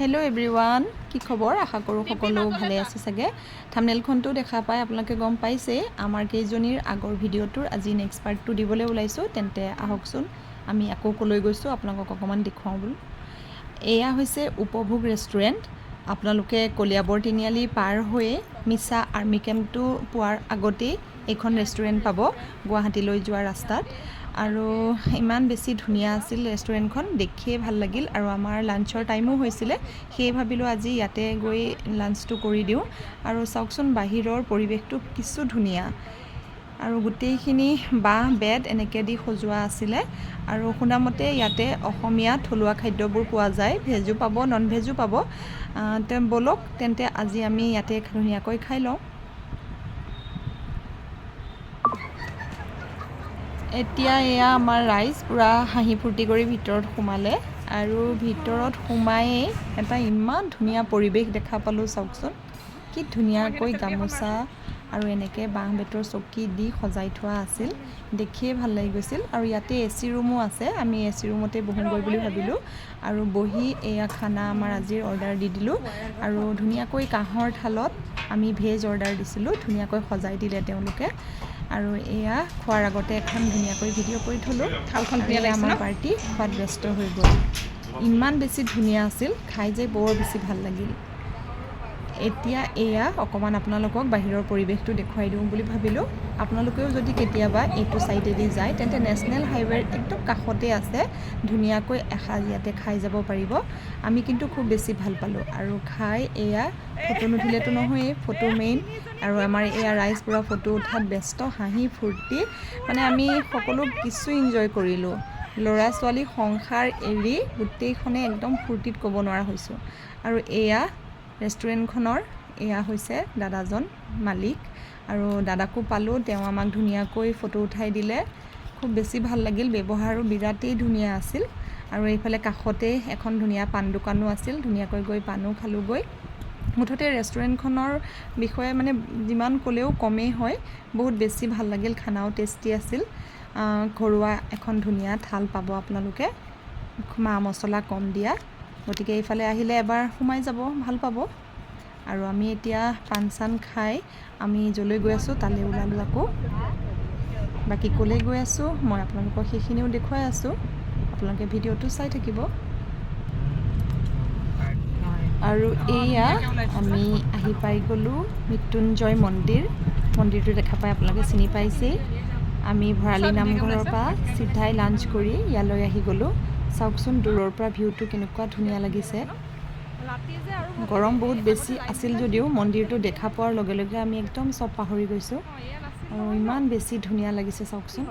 Hello' everyone, কি খবৰ? আশা কৰোঁ সকলো ভালে আছে চাগে। থাম্বনেইলখনটো দেখা পাই আপোনালোকে গম পাইছেই। আমাৰ কেইজনীৰ আগৰ ভিডিঅ'টোৰ আজি নেক্সট পাৰ্টটো দিবলৈ ওলাইছোঁ। তেন্তে আহকচোন আমি আকৌ কলৈ গৈছোঁ আপোনালোকক অকণমান দেখুৱাওঁ বোলো। এয়া হৈছে উপভোগ ৰেষ্টুৰেণ্ট। আপোনালোকে কলিয়াবৰ তিনিআলি পাৰ হৈয়ে মিছা আৰ্মি কেম্পটো পোৱাৰ আগতেই এইখন ৰেষ্টুৰেণ্ট পাব গুৱাহাটীলৈ যোৱা ৰাস্তাত। আৰু ইমান বেছি ধুনীয়া আছিল ৰেষ্টুৰেণ্টখন, দেখিয়ে ভাল লাগিল। আৰু আমাৰ লাঞ্চৰ টাইমো হৈছিলে, সেয়ে ভাবিলোঁ আজি ইয়াতে গৈ লাঞ্চটো কৰি দিওঁ। আৰু চাওকচোন বাহিৰৰ পৰিৱেশটো কিছু ধুনীয়া, আৰু গোটেইখিনি বাঁহ বেত এনেকৈ দি সজোৱা আছিলে। আৰু শুনামতে ইয়াতে অসমীয়া থলুৱা খাদ্যবোৰ পোৱা যায়, ভেজো পাব নন ভেজো পাব। ব'লক তেন্তে আজি আমি ইয়াতে ধুনীয়াকৈ খাই লওঁ। এতিয়া এয়া আমাৰ ৰাইজ পূৰা হাঁহি ফূৰ্তি কৰি ভিতৰত সোমালে, আৰু ভিতৰত সোমায়েই এটা ইমান ধুনীয়া পৰিৱেশ দেখা পালোঁ। চাওকচোন কি ধুনীয়াকৈ গামোচা আৰু এনেকৈ বাঁহ বেতৰ চকী দি সজাই থোৱা আছিল, দেখিয়ে ভাল লাগি গৈছিল। আৰু ইয়াতে AC ৰুমো আছে, আমি AC ৰুমতে বহোঁগৈ বুলি ভাবিলোঁ। আৰু বহি এয়া খানা আমাৰ আজিৰ অৰ্ডাৰ দি দিলোঁ। আৰু ধুনীয়াকৈ কাঁহৰ থালত আমি ভেজ অৰ্ডাৰ দিছিলোঁ, ধুনীয়াকৈ সজাই দিলে তেওঁলোকে। আৰু এয়া খোৱাৰ আগতে এখন ধুনীয়াকৈ ভিডিঅ' কৰি থ'লোঁ। আমাৰ পাৰ্টি খোৱাত ব্যস্ত হৈ গ'ল। ইমান বেছি ধুনীয়া আছিল, খাই যে বৰ বেছি ভাল লাগিল। এতিয়া এয়া অকণমান আপোনালোকক বাহিৰৰ পৰিৱেশটো দেখুৱাই দিওঁ বুলি ভাবিলোঁ। আপোনালোকেও যদি কেতিয়াবা এইটো ছাইডেদি যায় তেন্তে নেশ্যনেল হাইৱেৰ একদম কাষতে আছে, ধুনীয়াকৈ এসাঁজ ইয়াতে খাই যাব পাৰিব। আমি কিন্তু খুব বেছি ভাল পালোঁ। আৰু খাই এয়া ফটো নুঠিলেতো নহয়েই, ফটো মেইন। আৰু আমাৰ এয়া ৰাইজ পূৰা ফটো উঠাত ব্যস্ত, হাঁহি ফূৰ্তি, মানে আমি সকলো কিছু ইনজয় কৰিলোঁ। ল'ৰা ছোৱালী সংসাৰ এৰি গোটেইখনে একদম ফূৰ্তিত ক'ব নোৱাৰা হৈছোঁ। আৰু এয়া ৰেষ্টুৰেণ্টখনৰ এয়া হৈছে দাদাজন মালিক, আৰু দাদাকো পালোঁ, তেওঁ আমাক ধুনীয়াকৈ ফটো উঠাই দিলে। খুব বেছি ভাল লাগিল, ব্যৱহাৰো বিৰাটেই ধুনীয়া আছিল। আৰু এইফালে কাষতে এখন ধুনীয়া পাণ দোকানো আছিল, ধুনীয়াকৈ গৈ পাণো খালোঁগৈ। মুঠতে ৰেষ্টুৰেণ্টখনৰ বিষয়ে মানে যিমান ক'লেও কমেই হয়, বহুত বেছি ভাল লাগিল, খানাও টেষ্টি আছিল। ঘৰুৱা এখন ধুনীয়া থাল পাব আপোনালোকে, মা মছলা কম দিয়া। গতিকে এইফালে আহিলে এবাৰ সোমাই যাব, ভাল পাব। আৰু আমি এতিয়া পাণ চান খাই আমি য'লৈ গৈ আছোঁ তালৈ ওলালোঁ আকৌ। বাকী ক'লৈ গৈ আছোঁ মই আপোনালোকক সেইখিনিও দেখুৱাই আছোঁ, আপোনালোকে ভিডিঅ'টো চাই থাকিব। আৰু এয়া আমি আহি পাই গ'লোঁ মৃত্যুঞ্জয় মন্দিৰ। মন্দিৰটো দেখা পাই আপোনালোকে চিনি পাইছেই। আমি ভৰালী নামঘৰৰ পৰা চিধাই লাঞ্চ কৰি ইয়ালৈ আহি গ'লোঁ। চাওকচোন দূৰৰ পৰা ভিউটো কেনেকুৱা ধুনীয়া লাগিছে। গৰম বহুত বেছি আছিল যদিও মন্দিৰটো দেখা পোৱাৰ লগে লগে আমি একদম চব পাহৰি গৈছোঁ। আৰু ইমান বেছি ধুনীয়া লাগিছে চাওকচোন।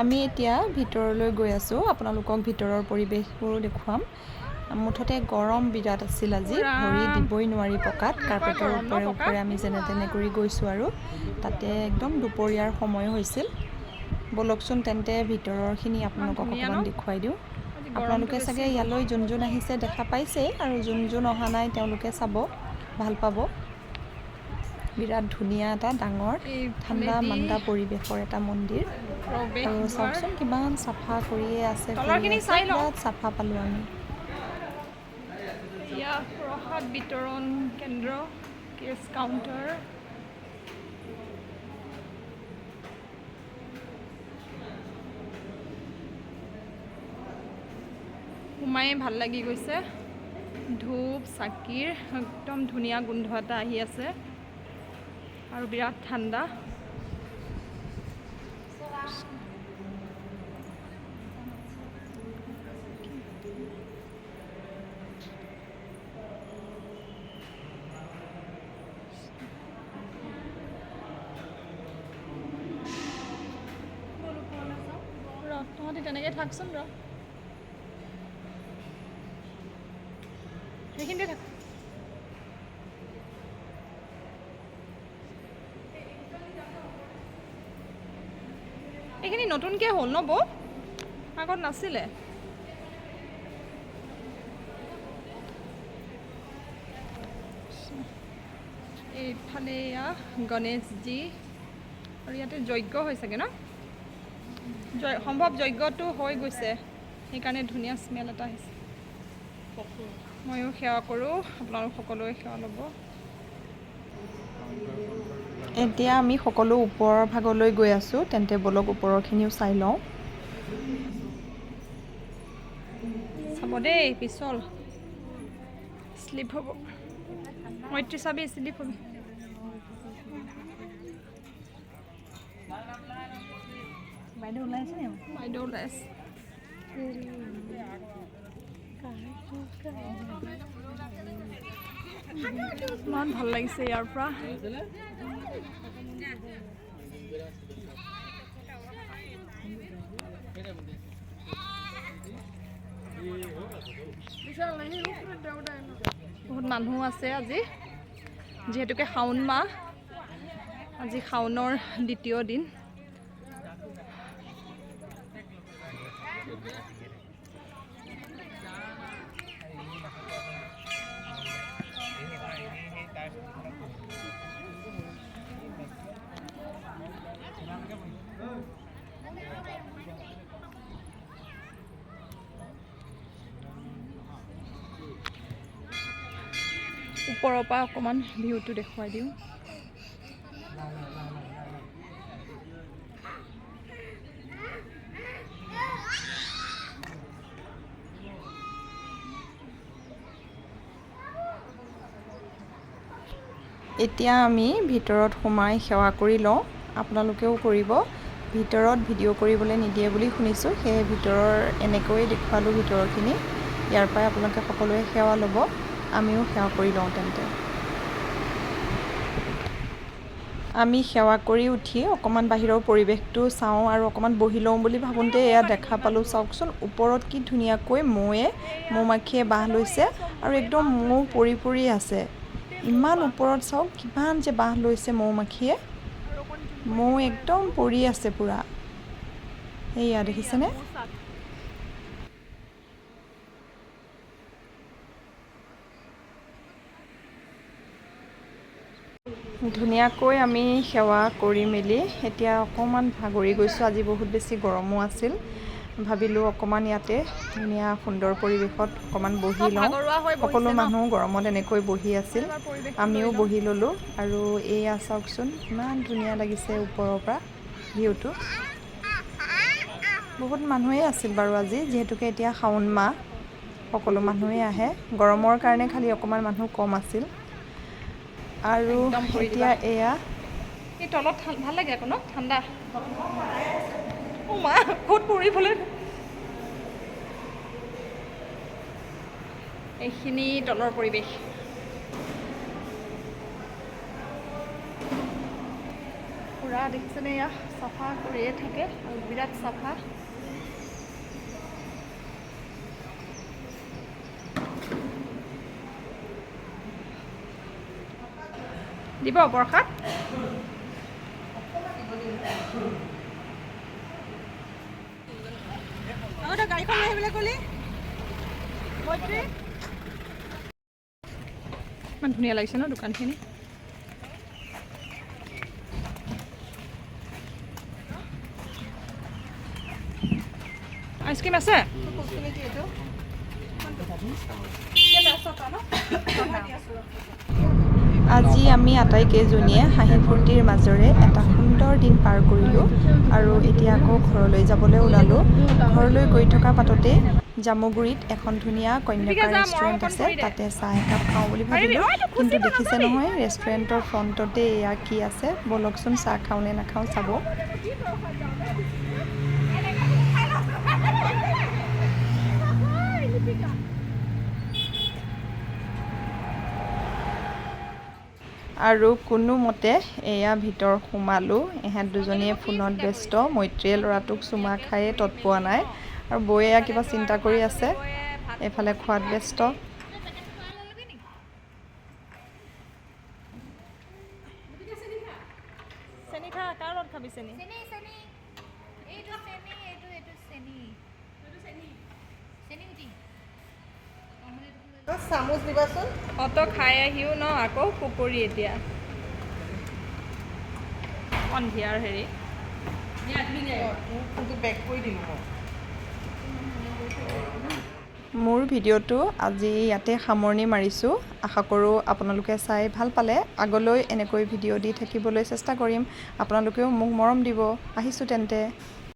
আমি এতিয়া ভিতৰলৈ গৈ আছোঁ, আপোনালোকক ভিতৰৰ পৰিৱেশবোৰো দেখুৱাম। মুঠতে গৰম বিৰাট আছিল আজি, ভৰি দিবই নোৱাৰি পকাত। কাৰ্পেটৰ ওপৰে ওপৰে আমি যেনে তেনে কৰি গৈছোঁ, আৰু তাতে একদম দুপৰীয়াৰ সময় হৈছিল। ব'লকচোন তেন্তে ভিতৰৰখিনি আপোনালোকক অকণমান দেখুৱাই দিওঁ। আপোনালোকে চাগে ইয়ালৈ যোন যোন আহিছে দেখা পাইছেই, আৰু যোন যোন অহা নাই তেওঁলোকে চাব, ভাল পাব। বিৰাট ধুনীয়া এটা ডাঙৰ ঠাণ্ডা মাণ্ডা পৰিৱেশৰ এটা মন্দিৰ। আৰু চাওকচোন কিমান চাফা কৰিয়ে আছে, বিৰাট চাফা পালোঁ আমি। প্ৰসাদ বিতৰণ কেন্দ্ৰ, কেছ কাউণ্টাৰ। সোমায়ে ভাল লাগি গৈছে, ধূপ চাকিৰ একদম ধুনীয়া গোন্ধ এটা আহি আছে, আৰু বিৰাট ঠাণ্ডা। তহঁতি তেনেকৈ থাকচোন ৰ, সেইখিনিতে থাক। এইখিনি নতুনকৈ হ'ল ন বৌ, আগত নাছিলে। এইফালে এয়া গণেশজী আৰু ইয়াতে যজ্ঞ হৈ চাগে ন সম্ভৱ যজ্ঞটো হৈ গৈছে সেইকাৰণে ধুনীয়া স্মেল এটা আহিছে ময়ো সেৱা কৰোঁ আপোনালোক সকলোৱে সেৱা ল'ব এতিয়া আমি সকলো ওপৰৰ ভাগলৈ গৈ আছোঁ তেন্তে বলক ওপৰৰখিনিও চাই লওঁ চাব দেই পিছল স্লিপ হ'ব মৈত্ৰী চাবি স্লিপ হ'ব বাইদেউ ওলাইছে নে বাইদেউ ওলাইছে ইমান ভাল লাগিছে ইয়াৰ পৰা বহুত মানুহ আছে আজি যিহেতুকে শাওণ মাহ আজি শাওণৰ দ্বিতীয় দিন ওপৰৰ পৰা অকণমান ভিউটো দেখুৱাই দিওঁ এতিয়া আমি ভিতৰত সোমাই সেৱা কৰি লওঁ আপোনালোকেও কৰিব ভিতৰত ভিডিঅ' কৰিবলৈ নিদিয়ে বুলি শুনিছোঁ সেয়ে ভিতৰৰ এনেকৈ দেখুৱালোঁ ভিতৰৰখিনি ইয়াৰ পৰাই আপোনালোকে সকলোৱে সেৱা ল'ব আমিও সেৱা কৰি লওঁ তেন্তে আমি সেৱা কৰি উঠি অকণমান বাহিৰৰ পৰিৱেশটো চাওঁ আৰু অকণমান বহি লওঁ বুলি ভাবোঁতে এয়া দেখা পালোঁ চাওকচোন ওপৰত কি ধুনীয়াকৈ মৌ মাখিয়ে বাঁহ লৈছে আৰু একদম মৌ পৰি পৰি আছে ইমান ওপৰত চাওক কিমান যে বাঁহ লৈছে মৌ মাখিয়ে মৌ একদম পৰি আছে পূৰা এয়া দেখিছেনে ধুনীয়াকৈ আমি সেৱা কৰি মেলি এতিয়া অকণমান ভাগৰি গৈছোঁ আজি বহুত বেছি গৰমো আছিল ভাবিলোঁ অকণমান ইয়াতে ধুনীয়া সুন্দৰ পৰিৱেশত অকণমান বহি লওঁ সকলো মানুহ গৰমত এনেকৈ বহি আছিল আমিও বহি ল'লোঁ আৰু এয়া চাওকচোন ইমান ধুনীয়া লাগিছে ওপৰৰ পৰা ভিউটো বহুত মানুহেই আছিল বাৰু আজি যিহেতুকে এতিয়া শাওণ মাহ সকলো মানুহেই আহে গৰমৰ কাৰণে খালি অকণমান মানুহ কম আছিল আৰু এতিয়া এয়া এই তলত ভাল লাগে আকৌ ন ঠাণ্ডা মা ক'ত পৰিবলৈ এইখিনি তলৰ পৰিৱেশ পুৰা দেখিছেনে এয়া চাফা কৰিয়ে থাকে আৰু বিৰাট চাফা দিব বৰষাত গাড়ীখন লৈ আহিবলৈ ক'লি ইমান ধুনীয়া লাগিছে ন দোকানখিনি আইচক্ৰীম আছে আজি আমি আটাইকেইজনীয়ে হাঁহি ফূৰ্তিৰ মাজেৰে এটা সুন্দৰ দিন পাৰ কৰিলোঁ আৰু এতিয়া আকৌ ঘৰলৈ যাবলৈ ওলালোঁ ঘৰলৈ গৈ থকা পাততেই জামুগুৰিত এখন ধুনীয়া কন্যাকা ৰেষ্টুৰেণ্ট আছে তাতে চাহ একাপ খাওঁ বুলি ভাবিলোঁ কিন্তু দেখিছে নহয় ৰেষ্টুৰেণ্টৰ ফ্ৰণ্টতে এয়া কি আছে বলকচোন চাহ খাওঁ নে নাখাওঁ চাব আৰু কোনোমতে এয়া ভিতৰ সোমালোঁ এহেঁত দুজনীয়ে ফোনত ব্যস্ত মৈত্ৰীয়ে ল'ৰাটোক চুমা খায়ে তৎ পোৱা নাই আৰু বৌয়ে এয়া কিবা চিন্তা কৰি আছে এইফালে খোৱাত ব্যস্ত চেনি খা কাৰ লগত খাবি চেনি চামুচ দিবাচোন অত খাই আহিও ন আকৌ পুপৰি এতিয়া সন্ধিয়াৰ হেৰি ফোনটো বেক কৰি দিলোঁ মই মোৰ ভিডিঅ'টো আজি ইয়াতে সামৰণি মাৰিছোঁ আশা কৰোঁ আপোনালোকে চাই ভাল পালে আগলৈ এনেকৈ ভিডিঅ' দি থাকিবলৈ চেষ্টা কৰিম আপোনালোকেও মোক মৰম দিব আহিছোঁ তেন্তে